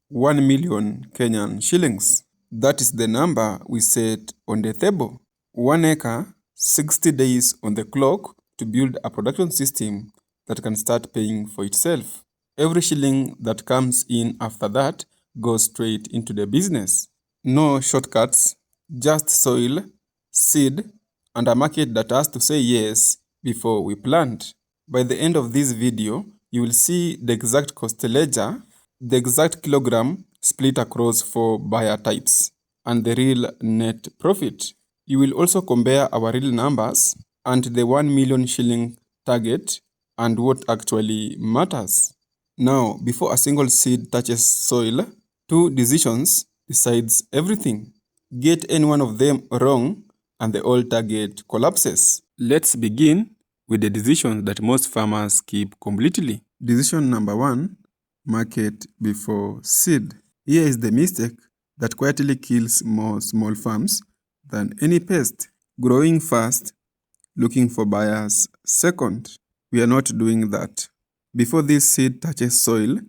1 million Kenyan shillings. That is the number we set on the table. 1 acre, 60 days on the clock to build a production system that can start paying for itself. Every shilling that comes in after that goes straight into the business. No shortcuts, just soil, seed, and a market that has to say yes before we plant. By the end of this video, you will see the exact cost ledger, the exact kilogram split across 4 buyer types, and the real net profit. You will also compare our real numbers and the 1 million shilling target and what actually matters. Now, before a single seed touches soil, 2 decisions decides everything. Get any one of them wrong and the whole target collapses. Let's begin with the decision that most farmers skip completely. Decision number 1, market before seed. Here is the mistake that quietly kills more small farms than any pest. Growing fast, looking for buyers second. We are not doing that. Before this seed touches soil,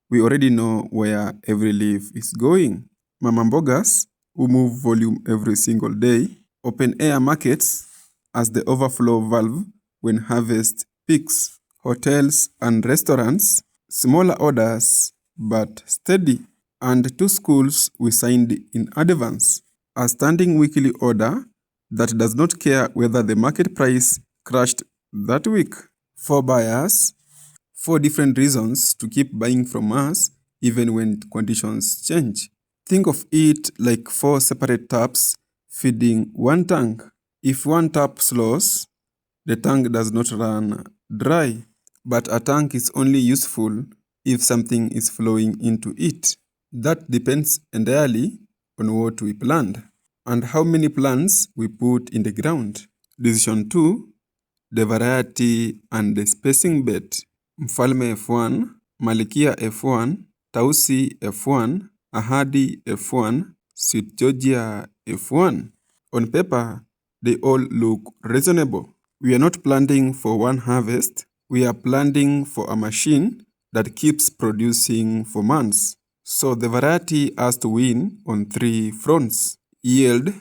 we already know where every leaf is going. Mama Mbogas, who move volume every single day, open air markets as the overflow valve when harvest peaks. Hotels and restaurants, smaller orders but steady. And 2 schools we signed in advance. A standing weekly order that does not care whether the market price crashed that week. 4 buyers, 4 different reasons to keep buying from us even when conditions change. Think of it like 4 separate taps feeding one tank. If one tap slows, the tank does not run dry, but a tank is only useful if something is flowing into it. That depends entirely on what we planned and how many plants we put in the ground. Decision 2, the variety and the spacing bet. Mfalme F1, Malikia F1, Tausi F1, Ahadi F1, Sweet Georgia F1. On paper, they all look reasonable. We are not planting for one harvest, we are planting for a machine that keeps producing for months. So the variety has to win on 3 fronts: yield,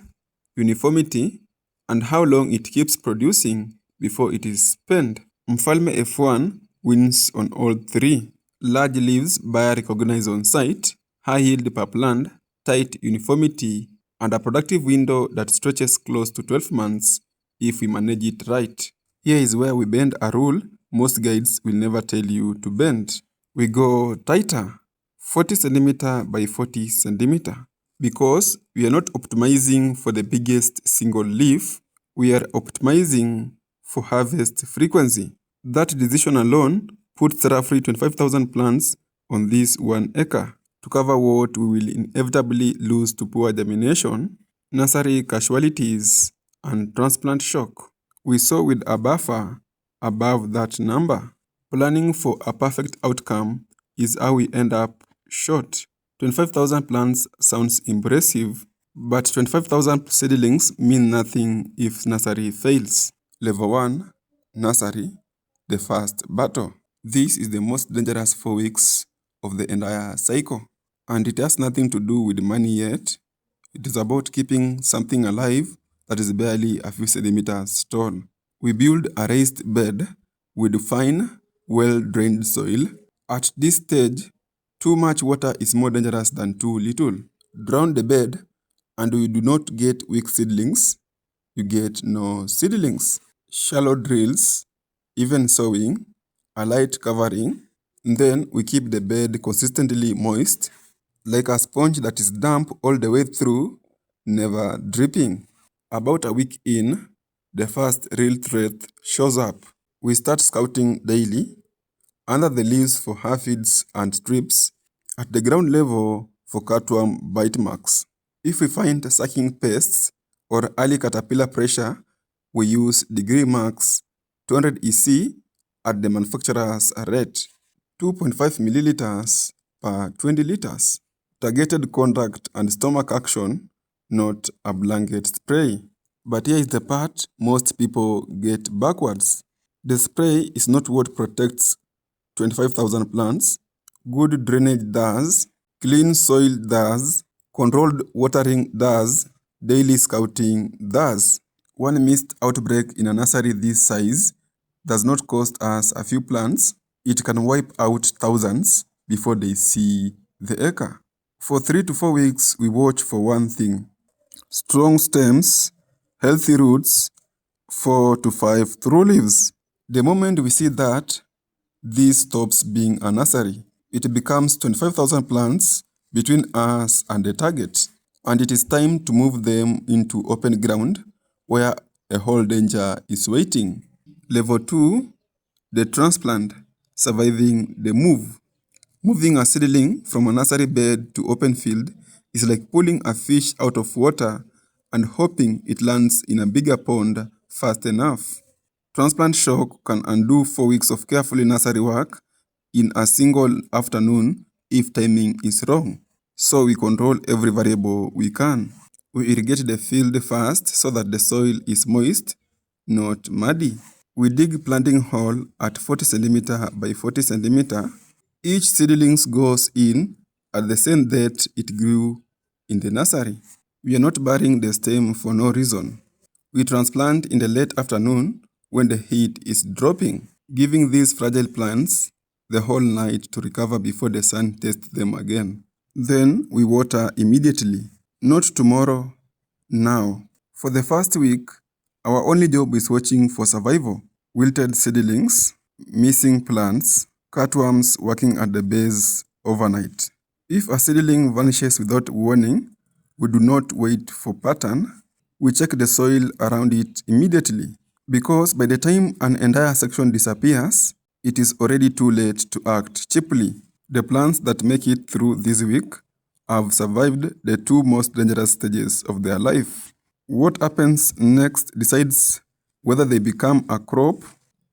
uniformity, and how long it keeps producing before it is spent. Mfalme F1 wins on all 3. Large leaves buyer recognized on site, high yield per plant, tight uniformity, and a productive window that stretches close to 12 months if we manage it right. Here is where we bend a rule most guides will never tell you to bend. We go tighter, 40 cm by 40 cm. Because we are not optimizing for the biggest single leaf, we are optimizing for harvest frequency. That decision alone puts roughly 25,000 plants on this 1 acre. To cover what we will inevitably lose to poor germination, nursery casualties, and transplant shock, we saw with a buffer above that number. Planning for a perfect outcome is how we end up short. 25,000 plants sounds impressive, but 25,000 seedlings mean nothing if nursery fails. Level 1, nursery, the first battle. This is the most dangerous 4 weeks of the entire cycle, and it has nothing to do with money yet. It is about keeping something alive that is barely a few centimeters tall. We build a raised bed with fine, well-drained soil. At this stage, too much water is more dangerous than too little. Drown the bed and you do not get weak seedlings, you get no seedlings. Shallow drills, even sowing, a light covering. Then we keep the bed consistently moist, like a sponge that is damp all the way through, never dripping. About a week in, the first real threat shows up. We start scouting daily, under the leaves for aphids and strips, at the ground level for cutworm bite marks. If we find sucking pests or early caterpillar pressure, we use degree marks 200 EC at the manufacturer's rate, 2.5 milliliters per 20 liters. Targeted contact and stomach action, not a blanket spray. But here is the part most people get backwards. The spray is not what protects 25,000 plants. Good drainage does. Clean soil does, controlled watering does, daily scouting does. One missed outbreak in a nursery this size does not cost us a few plants. It can wipe out thousands before they see the acre. For 3 to 4 weeks, we watch for one thing: strong stems, healthy roots, 4 to 5 through leaves. The moment we see that, this stops being a nursery. It becomes 25,000 plants between us and the target, and it is time to move them into open ground where a whole danger is waiting. Level 2, the transplant, surviving the move. Moving a seedling from a nursery bed to open field is like pulling a fish out of water and hoping it lands in a bigger pond fast enough. Transplant shock can undo 4 weeks of carefully nursery work in a single afternoon if timing is wrong. So we control every variable we can. We irrigate the field first so that the soil is moist, not muddy. We dig planting hole at 40 cm by 40 cm. Each seedling goes in at the same date it grew in the nursery. We are not burying the stem for no reason. We transplant in the late afternoon when the heat is dropping, giving these fragile plants the whole night to recover before the sun tests them again. Then we water immediately. Not tomorrow, now. For the first week, our only job is watching for survival. Wilted seedlings, missing plants, cutworms working at the base overnight. If a seedling vanishes without warning, we do not wait for pattern. We check the soil around it immediately, because by the time an entire section disappears, it is already too late to act cheaply. The plants that make it through this week have survived the two most dangerous stages of their life. What happens next decides whether they become a crop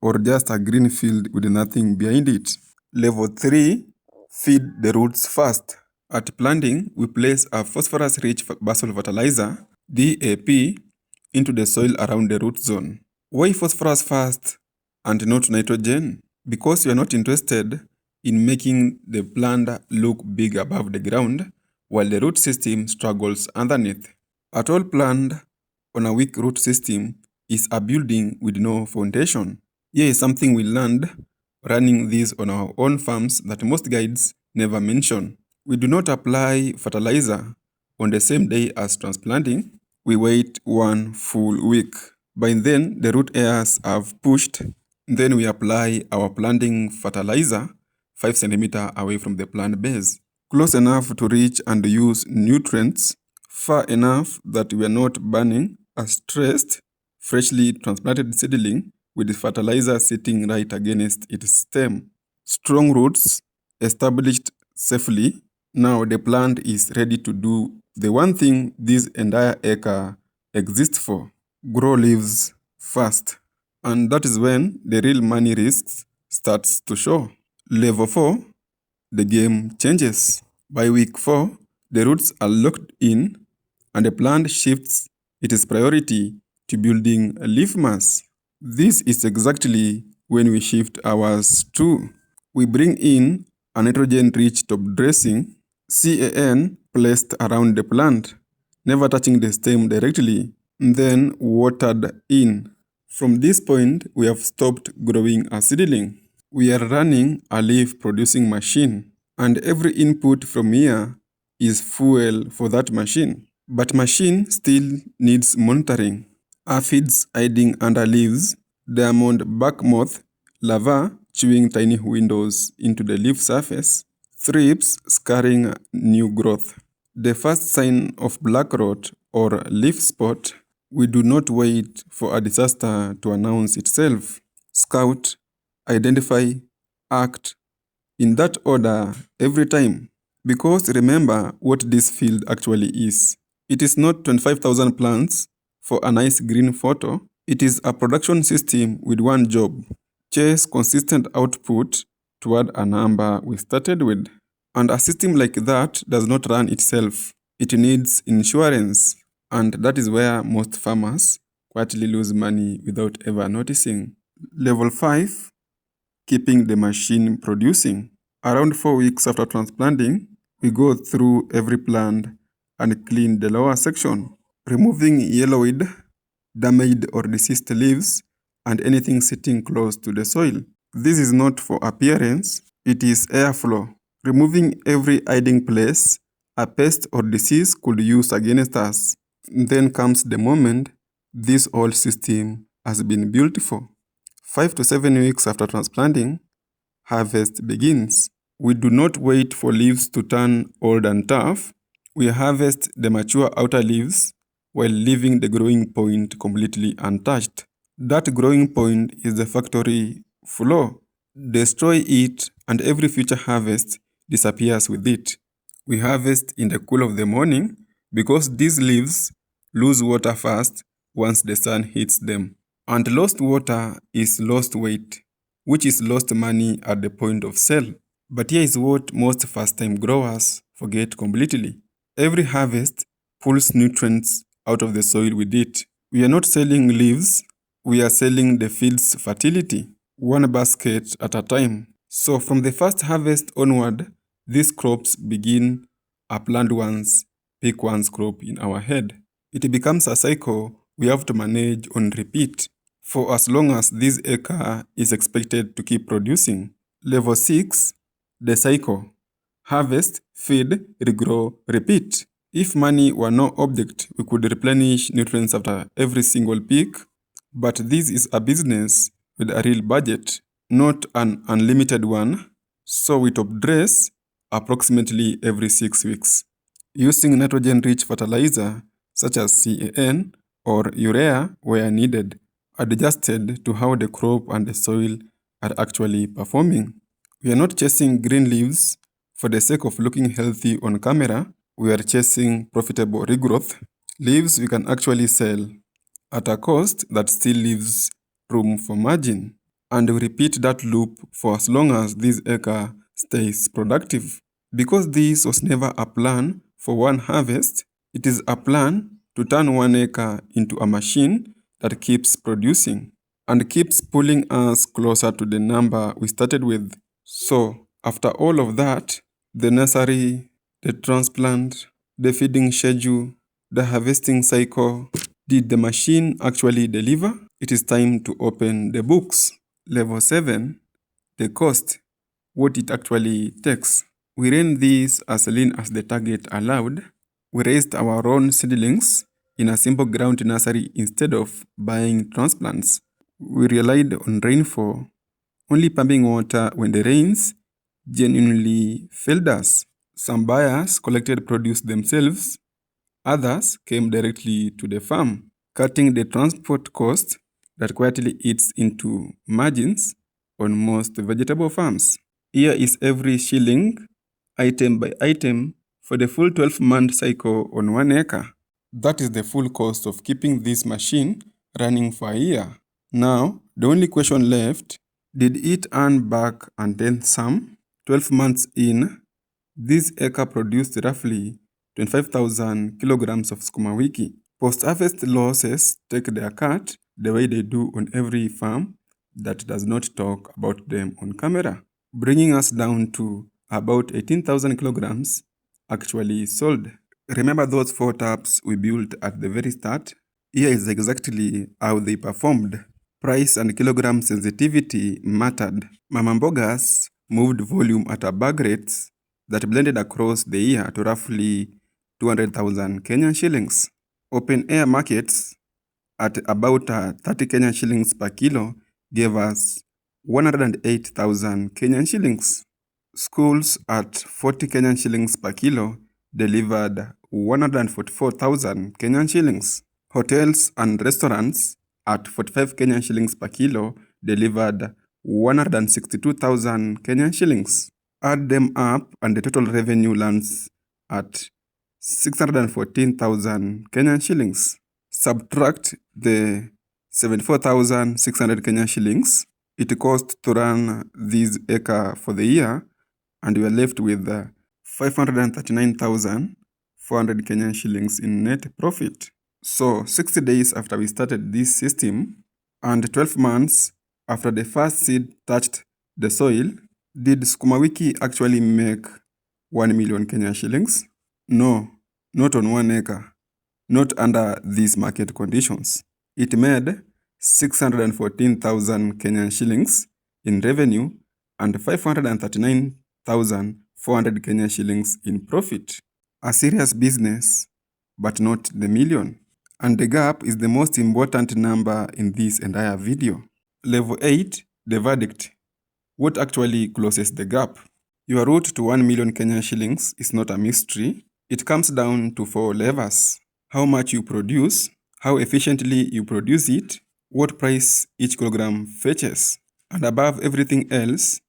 or just a green field with nothing behind it. Level 3, feed the roots first. At planting, we place a phosphorus-rich basal fertilizer, DAP, into the soil around the root zone. Why phosphorus first and not nitrogen? Because you are not interested in making the plant look big above the ground while the root system struggles underneath. A tall plant on a weak root system is a building with no foundation. Here is something we learned running these on our own farms that most guides never mention. We do not apply fertilizer on the same day as transplanting. We wait 1 full week. By then, the root hairs have pushed. Then we apply our planting fertilizer 5 cm away from the plant base, close enough to reach and use nutrients, far enough that we are not burning a stressed, freshly transplanted seedling with the fertilizer sitting right against its stem. Strong roots established safely. Now the plant is ready to do the one thing this entire acre exists for: grow leaves fast. And that is when the real money risks starts to show. Level 4, the game changes. By week 4, the roots are locked in and the plant shifts its priority to building a leaf mass. This is exactly when we shift ours too. We bring in a nitrogen-rich top dressing, CAN, placed around the plant, never touching the stem directly, then watered in. From this point, we have stopped growing a seedling. We are running a leaf-producing machine, and every input from here is fuel for that machine. But machine still needs monitoring. Aphids hiding under leaves, diamond bark moth, larvae chewing tiny windows into the leaf surface, thrips scarring new growth. The first sign of black rot or leaf spot, we do not wait for a disaster to announce itself. Scout, identify, act, in that order every time. Because remember what this field actually is. It is not 25,000 plants for a nice green photo. It is a production system with one job: chase consistent output toward a number we started with. And a system like that does not run itself. It needs insurance. And that is where most farmers quietly lose money without ever noticing. Level 5, keeping the machine producing. Around 4 weeks after transplanting, We go through every plant and clean the lower section, removing yellowed, damaged or diseased leaves and anything sitting close to the soil. This is not for appearance, it is airflow. Removing every hiding place a pest or disease could use against us. Then comes the moment this whole system has been built for. 5 to 7 weeks after transplanting, harvest begins. We do not wait for leaves to turn old and tough. We harvest the mature outer leaves while leaving the growing point completely untouched. That growing point is the factory floor. Destroy it, and every future harvest disappears with it. We harvest in the cool of the morning because these leaves lose water fast once the sun hits them. And lost water is lost weight, which is lost money at the point of sale. But here is what most first-time growers forget completely. Every harvest pulls nutrients out of the soil with it. We are not selling leaves, we are selling the field's fertility, one basket at a time. So from the first harvest onward, these crops begin a planned ones, pick one's crop in our head. It becomes a cycle we have to manage on repeat for as long as this acre is expected to keep producing. Level 6, the cycle. Harvest, feed, regrow, repeat. If money were no object, we could replenish nutrients after every single peak. But this is a business with a real budget, not an unlimited one. So we top dress approximately every 6 weeks, using nitrogen-rich fertilizer such as CAN or urea where needed, adjusted to how the crop and the soil are actually performing. We are not chasing green leaves for the sake of looking healthy on camera. We are chasing profitable regrowth, leaves we can actually sell at a cost that still leaves room for margin. And we repeat that loop for as long as this acre stays productive. Because this was never a plan for one harvest, it is a plan to turn 1 acre into a machine that keeps producing and keeps pulling us closer to the number we started with. So, after all of that, the nursery, the transplant, the feeding schedule, the harvesting cycle, did the machine actually deliver? It is time to open the books. Level 7, the cost, what it actually takes. We ran this as lean as the target allowed. We raised our own seedlings in a simple ground nursery instead of buying transplants. We relied on rainfall, only pumping water when the rains genuinely failed us. Some buyers collected produce themselves, others came directly to the farm, cutting the transport cost that quietly eats into margins on most vegetable farms. Here is every shilling, item by item, for the full 12-month cycle on 1 acre. That is the full cost of keeping this machine running for a year. Now, the only question left, did it earn back and then some? 12 months in, this acre produced roughly 25,000 kilograms of Sukuma Wiki. Post-harvest losses take their cut the way they do on every farm that does not talk about them on camera, bringing us down to about 18,000 kilograms actually sold. Remember those 4 taps we built at the very start? Here is exactly how they performed. Price and kilogram sensitivity mattered. Mama Mbogas moved volume at a bag rates that blended across the year to roughly 200,000 Kenyan shillings. Open air markets at about 30 Kenyan shillings per kilo gave us 108,000 Kenyan shillings. Schools at 40 Kenyan shillings per kilo delivered 144,000 Kenyan shillings. Hotels and restaurants at 45 Kenyan shillings per kilo delivered 162,000 Kenyan shillings. Add them up and the total revenue lands at 614,000 Kenyan shillings. Subtract the 74,600 Kenyan shillings it cost to run this acre for the year, and we are left with 539,400 Kenyan shillings in net profit. So 60 days after we started this system and 12 months after the first seed touched the soil, did Sukuma Wiki actually make 1 million Kenyan shillings? No, not on 1 acre, not under these market conditions. It made 614,000 Kenyan shillings in revenue and 539,400 Kenyan shillings in profit. A serious business, but not the million. And the gap is the most important number in this entire video. Level 8, the verdict. What actually closes the gap? Your route to 1 million Kenyan shillings is not a mystery. It comes down to 4 levers. How much you produce, how efficiently you produce it, what price each kilogram fetches, and above everything else,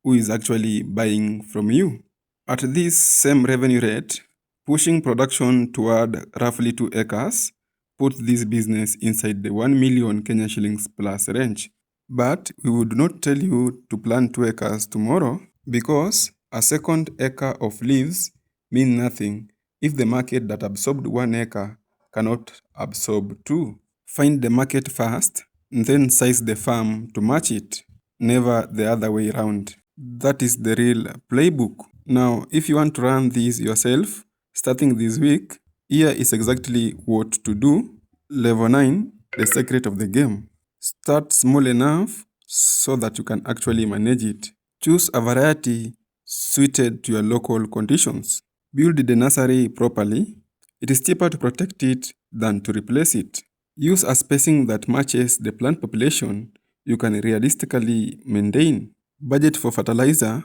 who is actually buying from you. At this same revenue rate, pushing production toward roughly 2 acres puts this business inside the 1 million Kenyan shillings plus range. But we would not tell you to plant 2 acres tomorrow because a second acre of leaves mean nothing if the market that absorbed 1 acre cannot absorb 2. Find the market first, then size the farm to match it, never the other way around. That is the real playbook. Now, if you want to run this yourself, starting this week, here is exactly what to do. Level 9, the secret of the game. Start small enough so that you can actually manage it. Choose a variety suited to your local conditions. Build the nursery properly. It is cheaper to protect it than to replace it. Use a spacing that matches the plant population you can realistically maintain. Budget for fertilizer,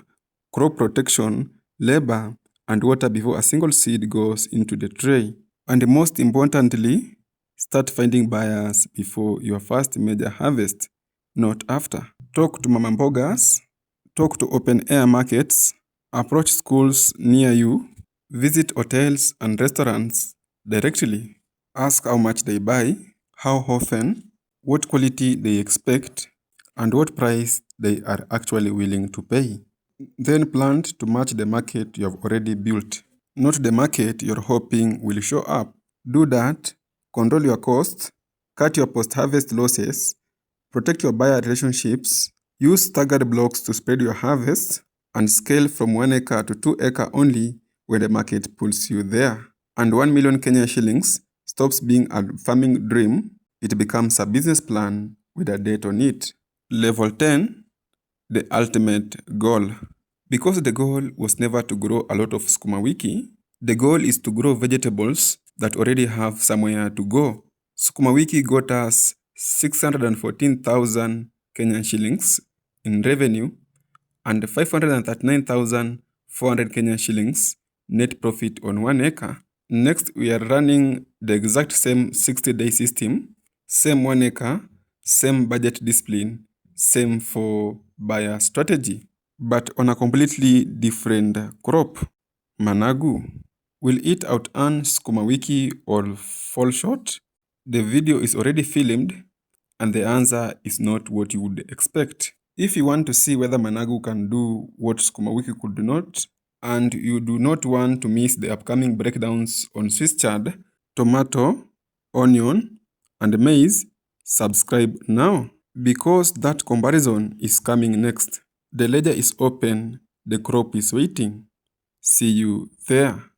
crop protection, labor, and water before a single seed goes into the tray. And most importantly, start finding buyers before your first major harvest, not after. Talk to mama mbogas, talk to open-air markets, approach schools near you, visit hotels and restaurants directly. Ask how much they buy, how often, what quality they expect, and what price they are actually willing to pay. Then plan to match the market you have already built, not the market you're hoping will show up. Do that, control your costs, cut your post-harvest losses, protect your buyer relationships, use staggered blocks to spread your harvest, and scale from 1 acre to 2 acre only when the market pulls you there. And 1 million Kenyan shillings stops being a farming dream, it becomes a business plan with a date on it. Level 10, the ultimate goal. Because the goal was never to grow a lot of Sukuma Wiki, the goal is to grow vegetables that already have somewhere to go. Sukuma Wiki got us 614,000 Kenyan shillings in revenue and 539,400 Kenyan shillings net profit on 1 acre. Next, we are running the exact same 60-day system, same 1 acre, same budget discipline, same for buyer strategy, but on a completely different crop. Managu. Will it out-earn Sukuma Wiki or fall short? The video is already filmed and the answer is not what you would expect. If you want to see whether Managu can do what Sukuma Wiki could not, and you do not want to miss the upcoming breakdowns on Swiss chard, tomato, onion, and maize, subscribe now, because that comparison is coming next. The ledger is open, the crop is waiting. See you there.